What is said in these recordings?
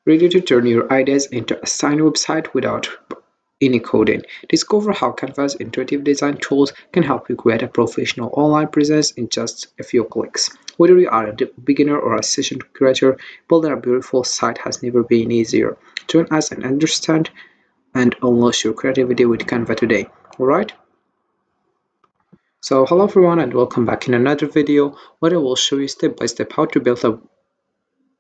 Ready to turn your ideas into a signed website without any coding. Discover how Canva's intuitive design tools can help you create a professional online presence in just a few clicks. Whether you are a beginner or a seasoned creator, building a beautiful site has never been easier. Join us and understand and unleash your creativity with Canva today. Alright? So hello everyone and welcome back in another video where I will show you step by step how to build a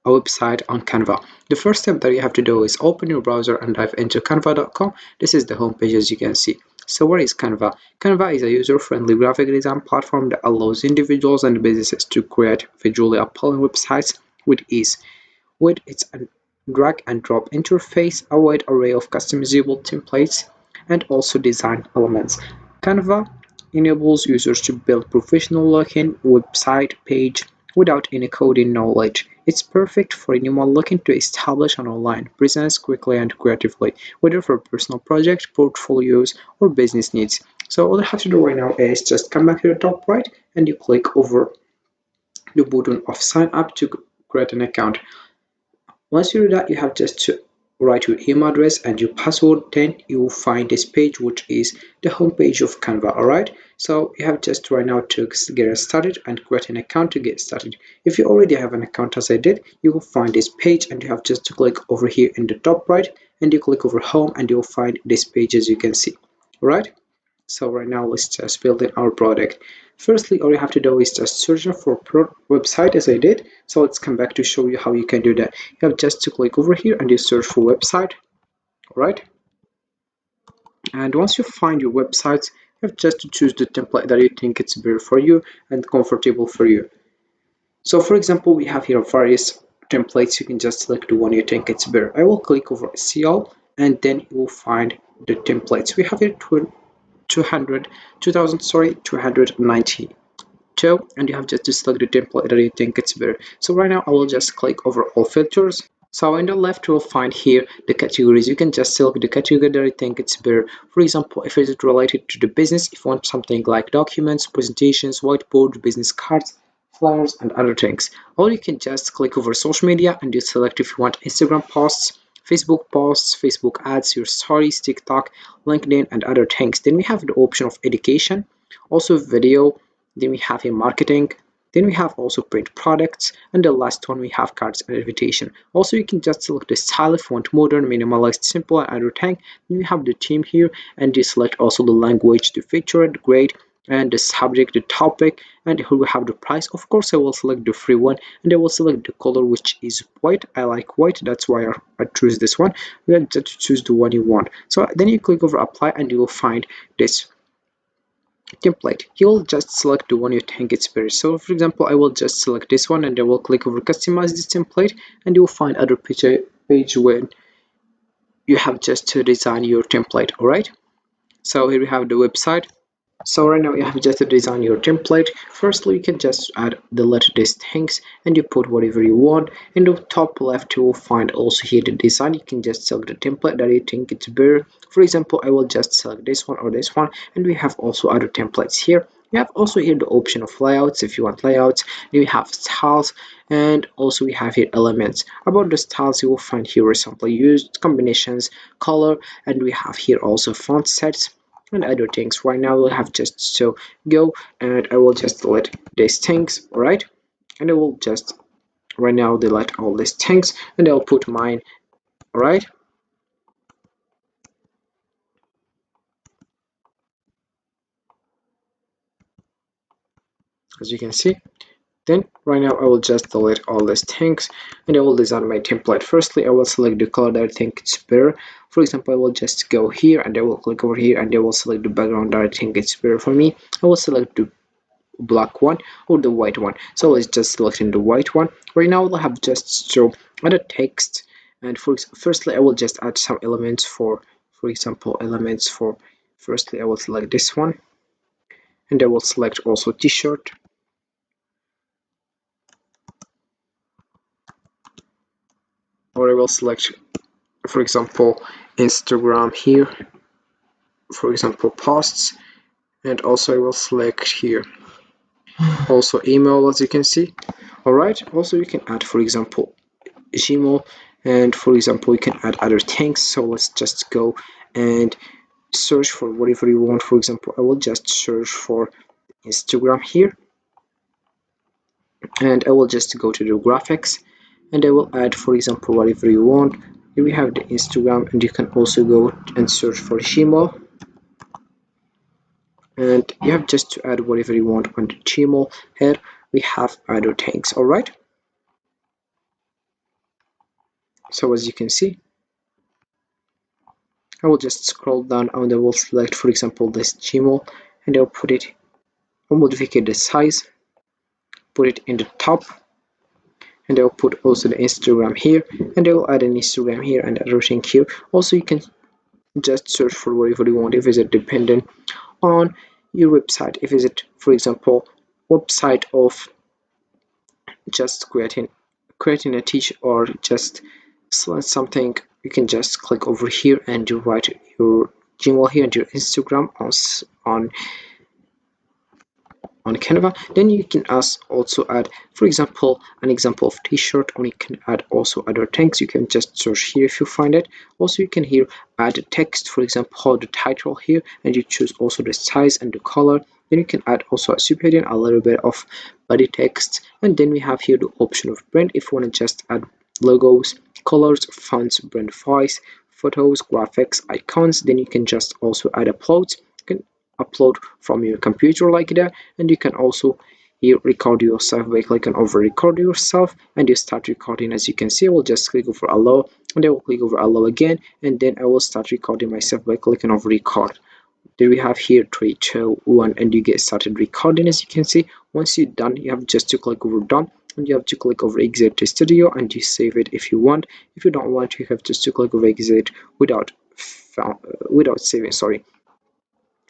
website on Canva. The first step that you have to do is open your browser and dive into canva.com. This is the homepage as you can see. So where is Canva? Canva is a user-friendly graphic design platform that allows individuals and businesses to create visually appealing websites with ease. With its drag and drop interface, a wide array of customizable templates, and also design elements. Canva enables users to build professional-looking website page without any coding knowledge. It's perfect for anyone looking to establish an online presence quickly and creatively, whether for personal projects, portfolios, or business needs. So all you have to do right now is just come back to the top right and you click over the button of sign up to create an account. Once you do that, you have just to write your email address and your password. Then you will find this page, which is the home page of Canva. Alright, so you have just right now to get started and create an account to get started. If you already have an account as I did, you will find this page and you have just to click over here in the top right and you click over home and you'll find this page as you can see. Alright, so right now let's just build in our product. Firstly, all you have to do is just search for website as I did. So let's come back to show you how you can do that. You have just to click over here and you search for website. Alright, and once you find your websites, you have just to choose the template that you think it's better for you and comfortable for you. So for example, we have here various templates. You can just select the one you think it's better. I will click over see all and then you will find the templates. We have here 292, and you have just to select the template that you think it's better. So right now I will just click over all filters. So in the left you will find here the categories. You can just select the category that you think it's better. For example, if it is related to the business, if you want something like documents, presentations, whiteboard, business cards, flyers, and other things. Or you can just click over social media and you select if you want Instagram posts, Facebook ads, your stories, TikTok, LinkedIn, and other things. Then we have the option of education, also video, then we have a marketing, then we have also print products, and the last one we have cards and invitation. Also you can just select the style if you want modern, minimalist, simple, and other thing. Then we have the theme here and you select also the language, the feature, the grade, and the subject, the topic, and here we have the price. Of course I will select the free one and I will select the color which is white. I like white, that's why I choose this one. You have to choose the one you want. So then you click over apply and you will find this template. You will just select the one you think it's better. So for example, I will just select this one and I will click over customize this template and you will find other page where you have just to design your template. Alright, so here we have the website. So right now you have just to design your template. Firstly, you can just add delete these things and you put whatever you want. In the top left you will find also here the design. You can just select the template that you think it's better. For example, I will just select this one or this one, and we have also other templates here. We have also here the option of layouts if you want layouts. Then we have styles, and also we have here elements. About the styles, you will find here recently used combinations, color, and we have here also font sets and other things. Right now we'll have just to go and I will just delete these things. All right, and I will just right now delete all these things and I'll put mine. All right, as you can see. Then right now I will just delete all these things and I will design my template. Firstly, I will select the color that I think it's better. For example, I will just go here and I will click over here and I will select the background that I think it's better for me. I will select the black one or the white one. So let's just select in the white one. Right now we'll have just to add a text, and firstly I will just add some elements for example elements for firstly I will select this one and I will select also t-shirt, or I will select for example Instagram here, for example posts, and also I will select here also email as you can see. Alright, also you can add for example Gmail and for example you can add other things. So let's just go and search for whatever you want. For example, I will just search for Instagram here, and I will just go to the graphics, and I will add, for example, whatever you want. Here we have the Instagram, and you can also go and search for Gmail, and you have just to add whatever you want on the Gmail. Here we have other things. All right, so as you can see, I will just scroll down and I will select, for example, this Gmail, and I'll put it, I'll modify the size, put it in the top, and I'll put also the Instagram here, and I will add an Instagram here and everything here. Also, you can just search for whatever you want. If it's dependent on your website, if it's, for example, website of just creating a teach, or just something, you can just click over here and you write your Gmail here and your Instagram on Canva. Then you can also add, for example, an example of t-shirt, or you can add also other things. You can just search here if you find it. Also, you can here add text, for example, the title here, and you choose also the size and the color. Then you can add also a subheading, a little bit of body text, and then we have here the option of brand. If you want to just add logos, colors, fonts, brand voice, photos, graphics, icons, then you can just also add uploads. You can upload from your computer like that, and you can also here record yourself by clicking over record yourself, and you start recording. As you can see, I will just click over allow, and I will click over allow again, and then I will start recording myself by clicking over record. Then we have here 3 2 1, and you get started recording. As you can see, once you're done, you have just to click over done, and you have to click over exit to studio, and you save it if you want. If you don't want, you have just to click over exit without saving, sorry.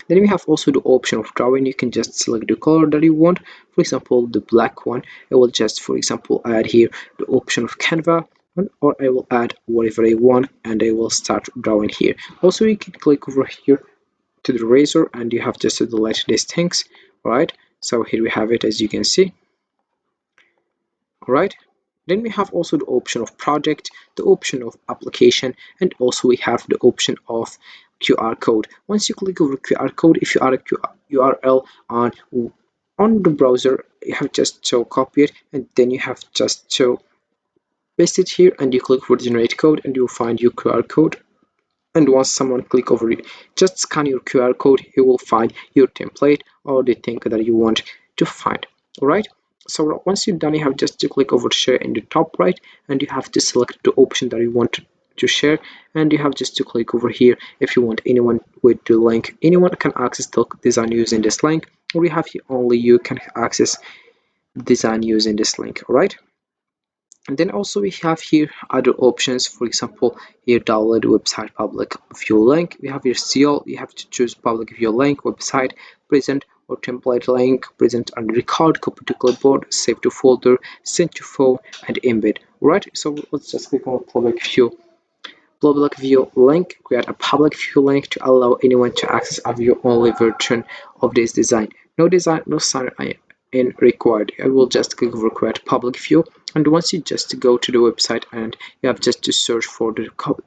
Then we have also the option of drawing. You can just select the color that you want. For example, the black one, I will just, for example, add here the option of Canva, or I will add whatever I want, and I will start drawing here. Also, you can click over here to the razor, and you have just to delete these things. All right, so here we have it, as you can see. All right, then we have also the option of project, the option of application, and also we have the option of QR code. Once you click over QR code, if you add a URL on the browser, you have just to copy it, and then you have just to paste it here, and you click for generate code, and you'll find your QR code. And once someone click over it, just scan your QR code, you will find your template or the thing that you want to find. All right, so once you're done, you have just to click over share in the top right, and you have to select the option that you want to share, and you have just to click over here if you want anyone with the link. Anyone can access the design using this link, or you have only you can access design using this link. All right, and then also we have here other options. For example, here download website public view link. We have here SEO. You have to choose public view link, website, present or template link, present and record, copy to clipboard, save to folder, send to phone, and embed. Right, so let's just click on public view link. Create a public view link to allow anyone to access a view only version of this design. No design, no sign in required. I will just click over create public view, and once you just go to the website, and you have just to search for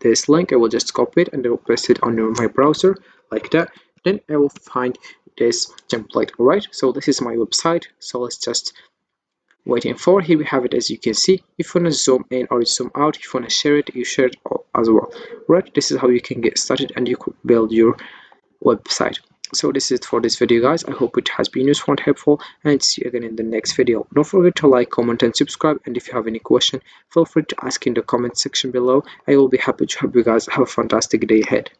this link, I will just copy it and I will paste it on my browser like that. Then I will find this template. All right, so this is my website. So let's just waiting for. Here we have it, as you can see. If you want to zoom in or zoom out, if you want to share it, you share it as well. Right, this is how you can get started and you could build your website. So this is it for this video, guys. I hope it has been useful and helpful, and see you again in the next video. Don't forget to like, comment, and subscribe, and if you have any question, feel free to ask in the comment section below. I will be happy to help you guys. Have a fantastic day ahead.